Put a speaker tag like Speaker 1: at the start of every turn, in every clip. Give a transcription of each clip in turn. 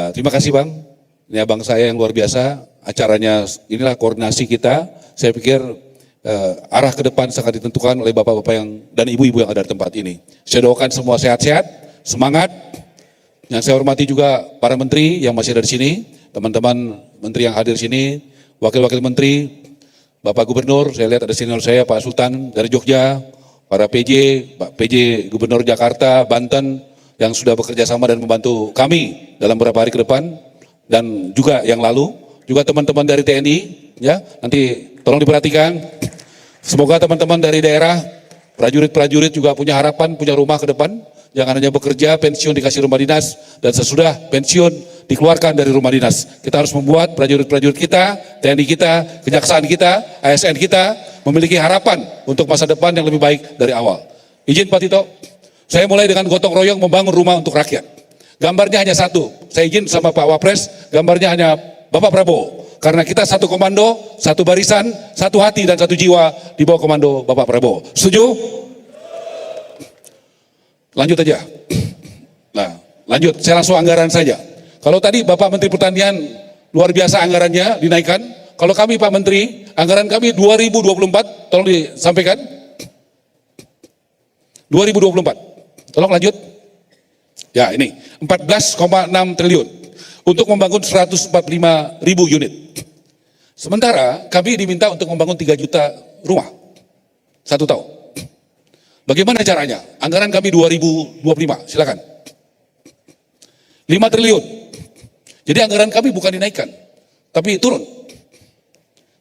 Speaker 1: Ya, terima kasih Bang. Ini abang saya yang luar biasa. Acaranya inilah koordinasi kita. Saya pikir arah ke depan sangat ditentukan oleh bapak-bapak yang dan ibu-ibu yang ada di tempat ini. Saya doakan semua sehat-sehat, semangat. Yang saya hormati juga para menteri yang masih ada di sini, teman-teman menteri yang hadir di sini, wakil-wakil menteri, Bapak Gubernur, saya lihat ada senior saya Pak Sultan dari Jogja, para PJ, Pak PJ Gubernur Jakarta, Banten yang sudah bekerja sama dan membantu kami dalam beberapa hari ke depan dan juga yang lalu, juga teman-teman dari TNI, ya nanti tolong diperhatikan. Semoga teman-teman dari daerah, prajurit-prajurit juga punya harapan, punya rumah ke depan. Jangan hanya bekerja, pensiun dikasih rumah dinas, dan sesudah pensiun dikeluarkan dari rumah dinas. Kita harus membuat prajurit-prajurit kita, TNI kita, kejaksaan kita, ASN kita, memiliki harapan untuk masa depan yang lebih baik dari awal. Izin Pak Tito, saya mulai dengan gotong royong membangun rumah untuk rakyat. Gambarnya hanya satu, saya izin sama Pak Wapres, gambarnya hanya Bapak Prabowo. Karena kita satu komando, satu barisan, satu hati dan satu jiwa di bawah komando Bapak Prabowo. Setuju? Lanjut aja. Nah, lanjut. Saya langsung anggaran saja. Kalau tadi Bapak Menteri Pertanian luar biasa anggarannya dinaikkan. Kalau kami Pak Menteri, anggaran kami 2024, tolong disampaikan. 2024. Tolong lanjut. Ya, ini 14,6 triliun untuk membangun 145.000 unit. Sementara kami diminta untuk membangun 3 juta rumah. 1 tahun. Bagaimana caranya? Anggaran kami 2025, silakan. 5 triliun. Jadi anggaran kami bukan dinaikkan, tapi turun.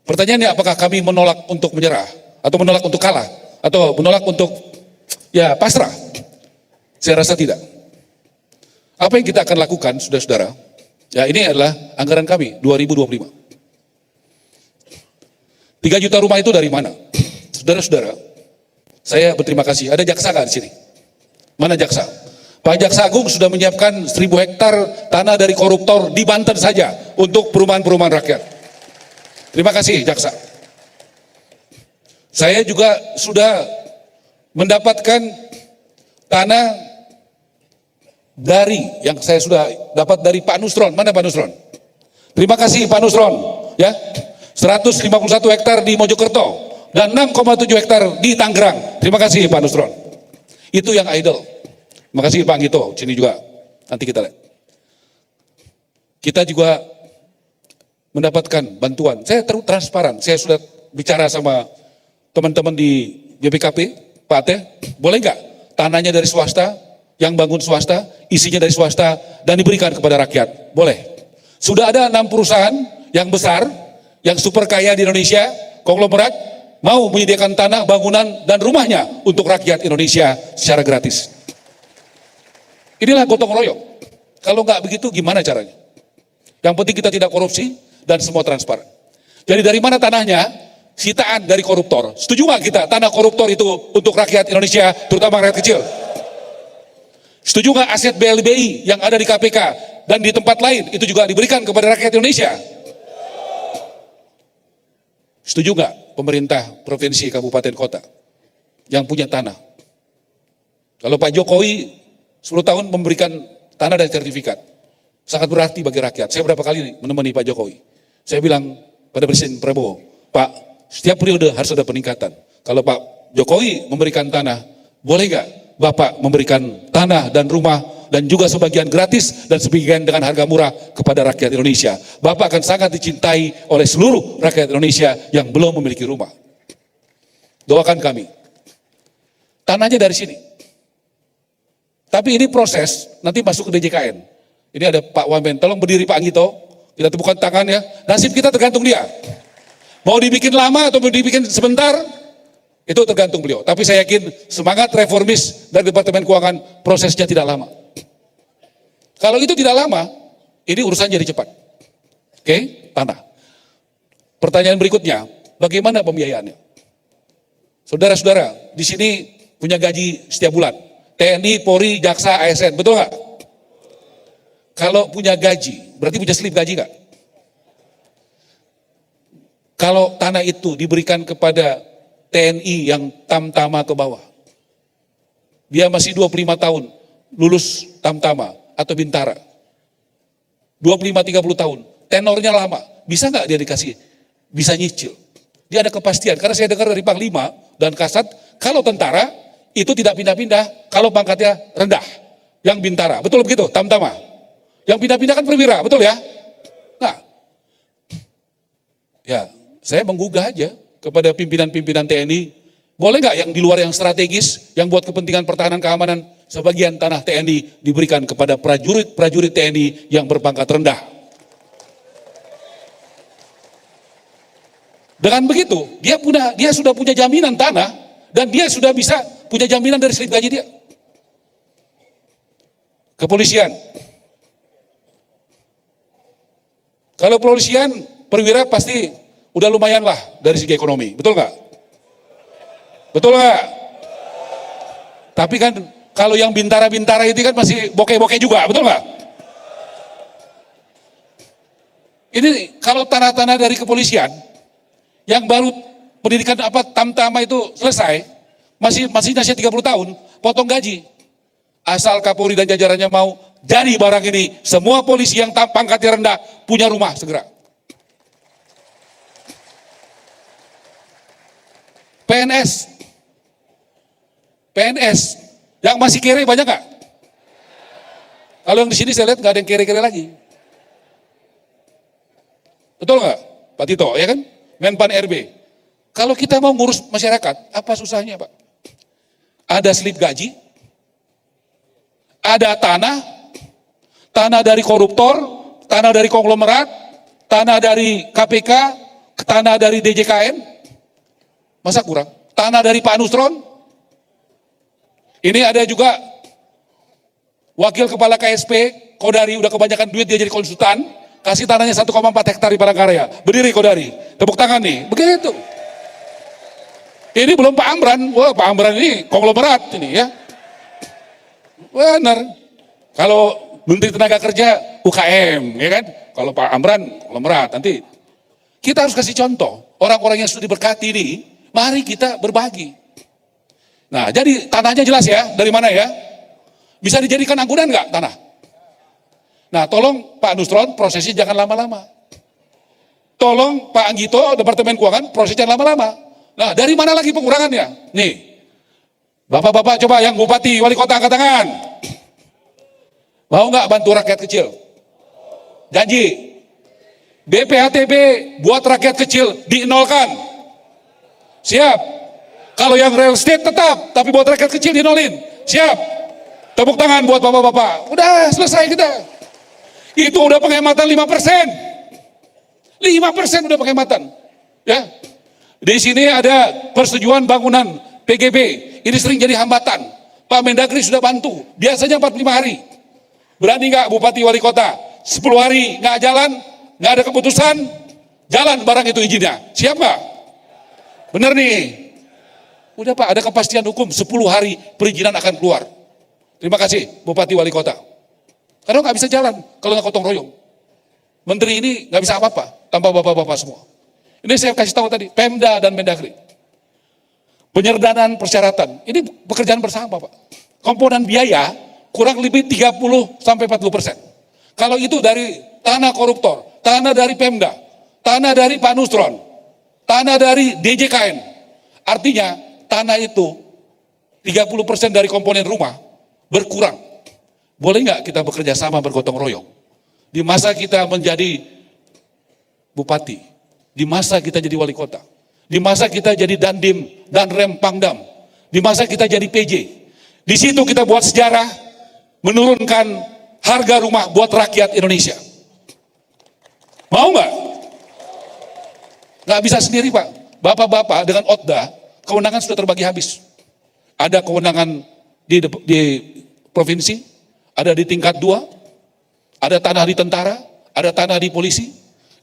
Speaker 1: Pertanyaannya apakah kami menolak untuk menyerah, atau menolak untuk kalah, atau menolak untuk ya pasrah? Saya rasa tidak. Apa yang kita akan lakukan, saudara-saudara? Ya ini adalah anggaran kami 2025. 3 juta rumah itu dari mana? Saudara-saudara, saya berterima kasih. Ada jaksa nggak di sini? Mana jaksa? Pak Jaksa Agung sudah menyiapkan 1.000 hektar tanah dari koruptor di Banten saja untuk perumahan-perumahan rakyat. Terima kasih jaksa. Saya juga sudah mendapatkan tanah dari yang saya sudah dapat dari Pak Nusron. Mana Pak Nusron? Terima kasih Pak Nusron. Ya, 151 hektar di Mojokerto. Dan 6,7 hektar di Tangerang. Terima kasih Pak Nusron. Itu yang idle. Terima kasih Pak Anggito, sini juga. Nanti kita lihat. Kita juga mendapatkan bantuan. Saya transparan. Saya sudah bicara sama teman-teman di BPKP, Pak Ateh. Boleh nggak tanahnya dari swasta, yang bangun swasta, isinya dari swasta, dan diberikan kepada rakyat? Boleh. Sudah ada 6 perusahaan yang besar, yang super kaya di Indonesia, konglomerat, mau menyediakan tanah, bangunan, dan rumahnya untuk rakyat Indonesia secara gratis. Inilah gotong royong. Kalau nggak begitu gimana caranya? Yang penting kita tidak korupsi dan semua transparan. Jadi dari mana tanahnya? Sitaan dari koruptor. Setuju nggak kita tanah koruptor itu untuk rakyat Indonesia, terutama rakyat kecil? Setuju nggak aset BLBI yang ada di KPK dan di tempat lain itu juga diberikan kepada rakyat Indonesia? Setuju nggak pemerintah provinsi, kabupaten, kota yang punya tanah? Kalau Pak Jokowi 10 tahun memberikan tanah dan sertifikat, sangat berarti bagi rakyat. Saya berapa kali menemani Pak Jokowi. Saya bilang pada Presiden Prabowo, Pak, setiap periode harus ada peningkatan. Kalau Pak Jokowi memberikan tanah, boleh nggak Bapak memberikan tanah dan rumah dan juga sebagian gratis dan sebagian dengan harga murah kepada rakyat Indonesia? Bapak akan sangat dicintai oleh seluruh rakyat Indonesia yang belum memiliki rumah. Doakan kami. Tanahnya dari sini. Tapi ini proses, nanti masuk ke DJKN. Ini ada Pak Wamen, tolong berdiri Pak Anggito, kita tepukan tangan ya. Nasib kita tergantung dia. Mau dibikin lama atau mau dibikin sebentar, itu tergantung beliau. Tapi saya yakin semangat reformis dari Departemen Keuangan, prosesnya tidak lama. Kalau itu tidak lama, ini urusan jadi cepat. Oke, tanah. Pertanyaan berikutnya, bagaimana pembiayaannya? Saudara-saudara, di sini punya gaji setiap bulan. TNI, Polri, Jaksa, ASN, betul nggak? Kalau punya gaji, berarti punya slip gaji nggak? Kalau tanah itu diberikan kepada TNI yang tamtama ke bawah, dia masih 25 tahun, lulus tamtama atau bintara. 25-30 tahun, tenornya lama, bisa nggak dia dikasih? Bisa nyicil. Dia ada kepastian, karena saya dengar dari Panglima dan Kasat, kalau tentara itu tidak pindah-pindah, kalau pangkatnya rendah, yang bintara, betul begitu, Tamtama? Yang pindah-pindah kan perwira, betul ya? Nah, ya saya menggugah aja kepada pimpinan-pimpinan TNI, boleh nggak yang di luar yang strategis, yang buat kepentingan pertahanan keamanan, sebagian tanah TNI diberikan kepada prajurit-prajurit TNI yang berpangkat rendah. Dengan begitu, dia sudah punya jaminan tanah, dan dia sudah bisa punya jaminan dari slip gaji dia. Kepolisian. Kalau kepolisian, perwira pasti udah lumayan lah dari segi ekonomi, betul nggak? Betul nggak? Tapi kan kalau yang bintara-bintara itu kan masih bokeh-bokeh juga, betul nggak? Ini kalau tanah-tanah dari kepolisian yang baru pendidikan Tamtama itu selesai, masih 30 tahun, potong gaji. Asal Kapolri dan jajarannya mau jadi barang ini, semua polisi yang pangkatnya rendah punya rumah segera. PNS yang masih kere banyak nggak? Kalau yang di sini saya lihat nggak ada yang kere-kere lagi. Betul nggak, Pak Tito? Ya kan? Menpan RB. Kalau kita mau ngurus masyarakat, apa susahnya, Pak? Ada slip gaji, ada tanah dari koruptor, tanah dari konglomerat, tanah dari KPK, tanah dari DJKN, masa kurang? Tanah dari Pak Nusron, ini ada juga wakil kepala KSP, Kodari udah kebanyakan duit dia jadi konsultan, kasih tanahnya 1,4 hektar di Palangkaraya, berdiri Kodari, tepuk tangan nih, begitu. Ini belum Pak Amran, wah Pak Amran ini konglomerat ini ya. Benar. Kalau Menteri Tenaga Kerja UKM, ya kan? Kalau Pak Amran konglomerat, nanti kita harus kasih contoh. Orang-orang yang sudah diberkati ini, mari kita berbagi. Nah, jadi tanahnya jelas ya, dari mana ya? Bisa dijadikan angkunan nggak tanah? Nah, tolong Pak Nusron prosesnya jangan lama-lama. Tolong Pak Anggito, Departemen Keuangan prosesnya jangan lama-lama. Nah, dari mana lagi pengurangannya? Nih, Bapak-bapak coba yang bupati, wali kota angkat tangan. Mau nggak bantu rakyat kecil? Janji. BPHTB buat rakyat kecil dinolkan. Siap. Kalau yang real estate tetap, tapi buat rakyat kecil dinolin. Siap. Tepuk tangan buat bapak-bapak. Udah selesai kita. Itu udah penghematan 5%. 5% udah penghematan. Ya. Di sini ada persetujuan bangunan PGB. Ini sering jadi hambatan. Pak Mendagri sudah bantu. Biasanya 45 hari. Berani nggak Bupati Wali Kota? 10 hari nggak jalan, nggak ada keputusan, jalan barang itu izinnya. Siap nggak? Bener nih. Udah Pak, ada kepastian hukum. 10 hari perizinan akan keluar. Terima kasih Bupati Wali Kota. Karena nggak bisa jalan kalau nggak gotong royong. Menteri ini nggak bisa apa-apa tanpa bapak-bapak semua. Ini saya kasih tahu tadi, Pemda dan Mendagri. Penyerdanaan persyaratan, ini pekerjaan bersama Pak. Komponen biaya kurang lebih 30-40%. Kalau itu dari tanah koruptor, tanah dari Pemda, tanah dari Pak Nusron, tanah dari DJKN. Artinya tanah itu 30% dari komponen rumah berkurang. Boleh nggak kita bekerja sama bergotong royong? Di masa kita menjadi bupati, di masa kita jadi wali kota, di masa kita jadi dandim dan rem pangdam, di masa kita jadi PJ, di situ kita buat sejarah, menurunkan harga rumah buat rakyat Indonesia. Mau nggak? Nggak bisa sendiri Pak. Bapak-bapak dengan OTDA, kewenangan sudah terbagi habis. Ada kewenangan di provinsi, ada di tingkat 2, ada tanah di tentara, ada tanah di polisi,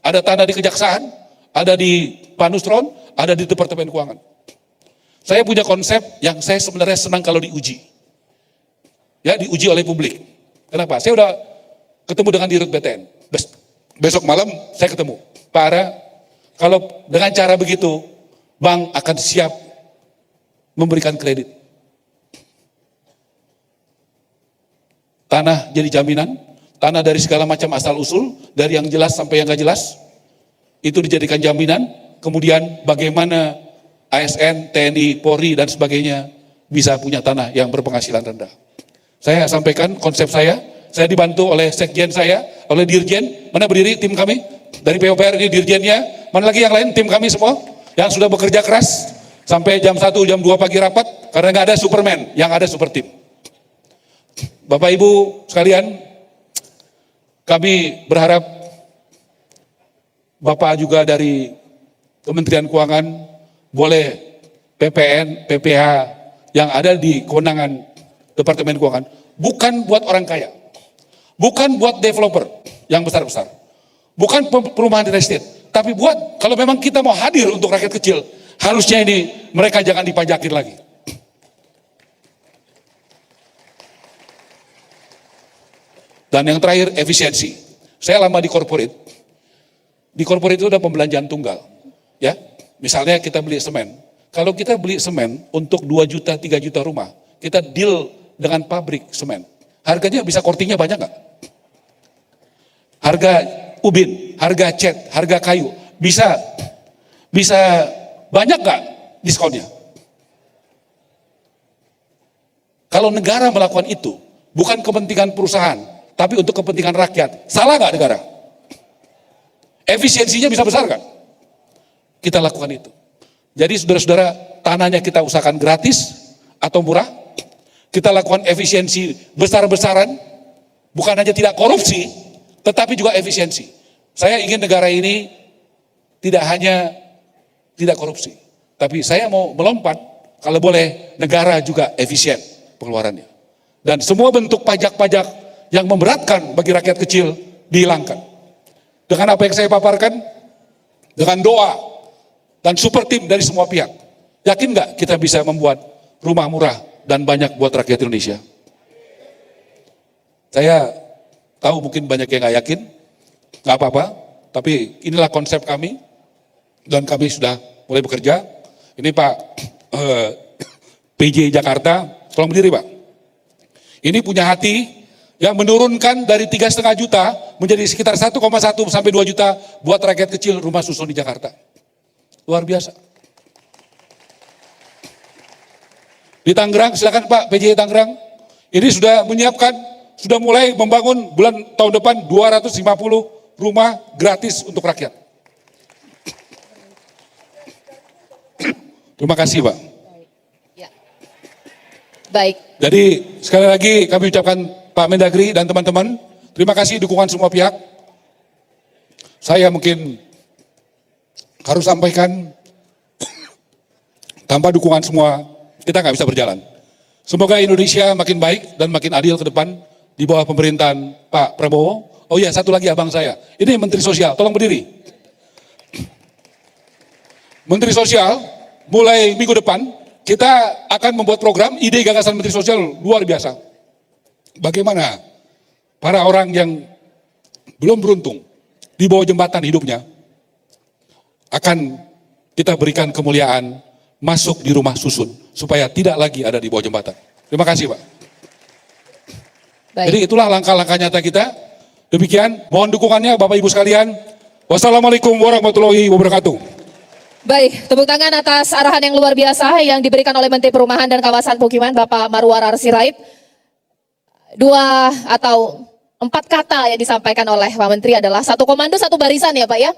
Speaker 1: ada tanah di kejaksaan, ada di Pak Nusron, ada di Departemen Keuangan. Saya punya konsep yang saya sebenarnya senang kalau diuji. Ya, diuji oleh publik. Kenapa? Saya udah ketemu dengan Dirut BTN. Besok malam saya ketemu. Pak Ara, kalau dengan cara begitu, bank akan siap memberikan kredit. Tanah jadi jaminan, tanah dari segala macam asal-usul, dari yang jelas sampai yang nggak jelas, itu dijadikan jaminan, kemudian bagaimana ASN, TNI, Polri, dan sebagainya bisa punya tanah yang berpenghasilan rendah. Saya sampaikan konsep saya dibantu oleh sekjen saya, oleh dirjen, mana berdiri tim kami, dari PUPR ini dirjennya, mana lagi yang lain tim kami semua, yang sudah bekerja keras, sampai jam 1, jam 2 pagi rapat, karena nggak ada Superman, yang ada super tim. Bapak Ibu sekalian, kami berharap Bapak juga dari Kementerian Keuangan boleh PPN, PPH yang ada di kewenangan Departemen Keuangan, bukan buat orang kaya, bukan buat developer yang besar-besar, bukan perumahan real estate, tapi buat kalau memang kita mau hadir untuk rakyat kecil, harusnya ini mereka jangan dipajakin lagi. Dan yang terakhir, efisiensi. Saya lama di corporate. Di corporate itu ada pembelanjaan tunggal. Ya, misalnya kita beli semen. Kalau kita beli semen untuk 2 juta, 3 juta rumah, kita deal dengan pabrik semen. Harganya bisa kortingnya banyak nggak? Harga ubin, harga cat, harga kayu, bisa banyak nggak diskonnya? Kalau negara melakukan itu, bukan kepentingan perusahaan, tapi untuk kepentingan rakyat, salah nggak negara? Efisiensinya bisa besar kan? Kita lakukan itu. Jadi saudara-saudara, tanahnya kita usahakan gratis atau murah. Kita lakukan efisiensi besar-besaran, bukan hanya tidak korupsi, tetapi juga efisiensi. Saya ingin negara ini tidak hanya tidak korupsi, tapi saya mau melompat, kalau boleh negara juga efisien pengeluarannya. Dan semua bentuk pajak-pajak yang memberatkan bagi rakyat kecil dihilangkan. Dengan apa yang saya paparkan, dengan doa dan super tim dari semua pihak, yakin nggak kita bisa membuat rumah murah dan banyak buat rakyat Indonesia? Saya tahu mungkin banyak yang nggak yakin, nggak apa-apa, tapi inilah konsep kami dan kami sudah mulai bekerja. Ini Pak PJ Jakarta, tolong berdiri Pak. Ini punya hati yang menurunkan dari 3,5 juta menjadi sekitar 1,1 sampai 2 juta buat rakyat kecil rumah susun di Jakarta. Luar biasa. Di Tangerang, silakan Pak PJ Tangerang. Ini sudah menyiapkan, sudah mulai membangun tahun depan 250 rumah gratis untuk rakyat. Terima kasih Pak.
Speaker 2: Baik.
Speaker 1: Jadi sekali lagi kami ucapkan Pak Mendagri dan teman-teman, terima kasih dukungan semua pihak. Saya mungkin harus sampaikan, tanpa dukungan semua, kita nggak bisa berjalan. Semoga Indonesia makin baik dan makin adil ke depan di bawah pemerintahan Pak Prabowo. Oh iya, satu lagi abang saya, ini Menteri Sosial, tolong berdiri. Menteri Sosial, mulai minggu depan, kita akan membuat program, ide gagasan Menteri Sosial luar biasa. Bagaimana para orang yang belum beruntung di bawah jembatan hidupnya akan kita berikan kemuliaan masuk di rumah susun supaya tidak lagi ada di bawah jembatan. Terima kasih Pak.
Speaker 2: Baik.
Speaker 1: Jadi itulah langkah-langkah nyata kita. Demikian, mohon dukungannya Bapak Ibu sekalian. Wassalamualaikum warahmatullahi wabarakatuh.
Speaker 2: Baik, tepuk tangan atas arahan yang luar biasa yang diberikan oleh Menteri Perumahan dan Kawasan Pemukiman Bapak Marwar Sirait. 2 atau 4 kata yang disampaikan oleh Pak Menteri adalah satu komando, satu barisan ya Pak ya.